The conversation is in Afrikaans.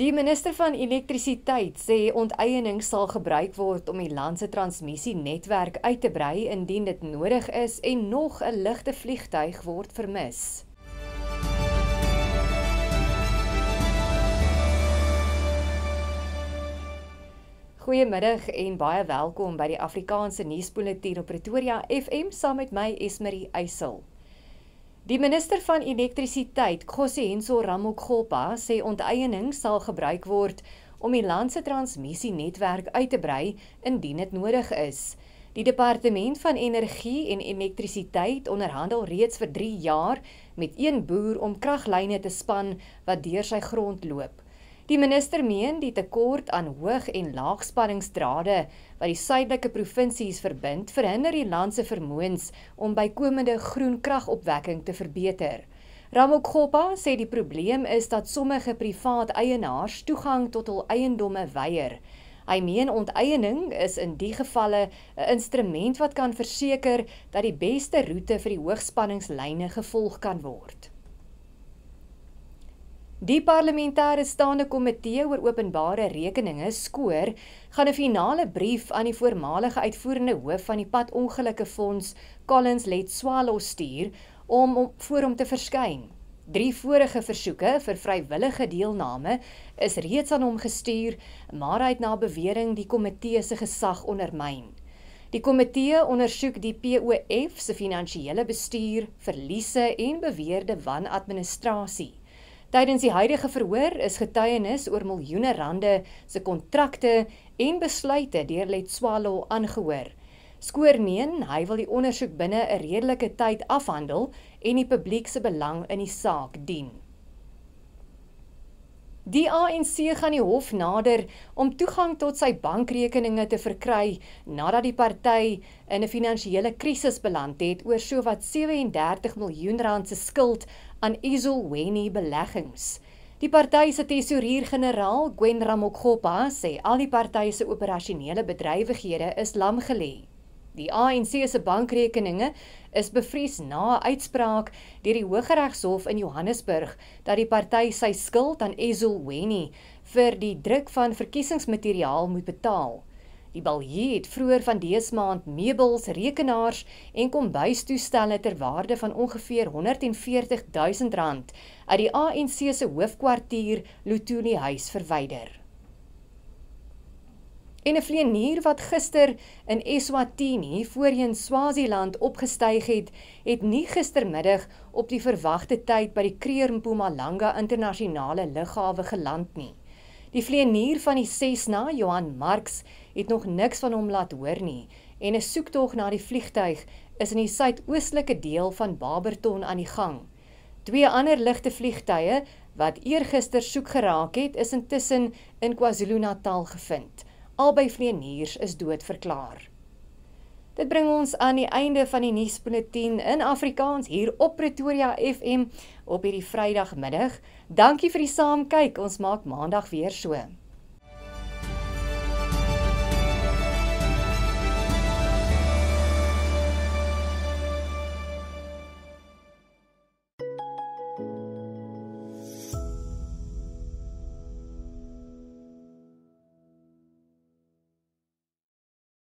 Die minister van elektrisiteit sê onteiening sal gebruik word om die land se transmissienetwerk uit te brei indien dit nodig is en nog 'n ligte vliegtuig word vermis. Goeiemiddag en baie welkom by die Afrikaanse nuusbulletin op Pretoria FM saam met my Esmerie Eysel. Die minister van elektrisiteit, Kgosihenso Ramokgopa, sê onteiening sal gebruik word om die land se transmissienetwerk uit te brei indien dit nodig is. Die departement van energie en elektrisiteit onderhandel reeds vir 3 jaar met een boer om kraglyne te span wat deur sy grond loop. Die minister meen die tekort aan hoog- en laagspanningsdrade wat die suidelike provinsies verbind, verhinder die land se vermoëns om bykomende groen kragopwekking te verbeter. Ramokgopa sê die probleem is dat sommige privaat eienaars toegang tot hul eiendomme weier. Hy meen onteiening is in die gevalle 'n instrument wat kan verseker dat die beste roete vir die hoogspanningslyne gevolg kan word. Die parlementêre staande komitee oor openbare rekeninge, SCOR, gaan 'n finale brief aan die voormalige uitvoerende hoof van die padongelukkefonds, Collins Letsoalo, stuur om voor hom te verskyn. 3 vorige versoeke vir vrywillige deelname is reeds aan hom gestuur, maar hy het na bewering die komitee se gesag ondermyn. Die komitee ondersoek die POF se finansiële bestuur, verliese en beweerde wanadministrasie. Tydens die huidige verhoor is getuienis oor miljoene rande se kontrakte en besluite deur Letsoalo aangehoor. SCOR meen hy wil die ondersoek binne 'n redelike tyd afhandel en die publiek se belang in die saak dien. Die ANC gaan die hof nader om toegang tot sy bankrekeninge te verkry nadat die party in 'n finansiële krisis beland het oor sowat 37 miljoen rand se skuld aan Ezulweni beleggings. Die party se tesourier-generaal, Gwen Ramokgopa, sê al die party se operasionele bedrywighede is lamgelê. Die ANC se bankrekeninge is bevries na 'n uitspraak deur die Hooggeregshof in Johannesburg dat die party sy skuld aan Ezulweni vir die druk van verkiesingsmateriaal moet betaal. Die balje het vroeër van dese maand meubels, rekenaars en kombuistoestelle ter waarde van ongeveer R140 000 uit die ANC se hoofkwartier Luthuli huis verwyder. En 'n vlieënier wat gister in Eswatini, voorheen Swaziland, opgestyg het nie gistermiddag op die verwagte tyd by die Kruger Mpumalanga internasionale lughawe geland nie. Die vlieënier van die Cessna, Johan Marx, het nog niks van hom laat hoor nie en 'n soektog na die vliegtuig is in die suidoostelike deel van Barberton aan die gang. 2 ander ligte vliegtuie wat eergister soek geraak het, is intussen in KwaZulu-Natal gevind. Albei vlieëniers is doodverklaar. Dit bring ons aan die einde van die nuusbulletin in Afrikaans hier op Pretoria FM op hierdie Vrydagmiddag. Dankie vir die saamkyk, ons maak maandag weer so.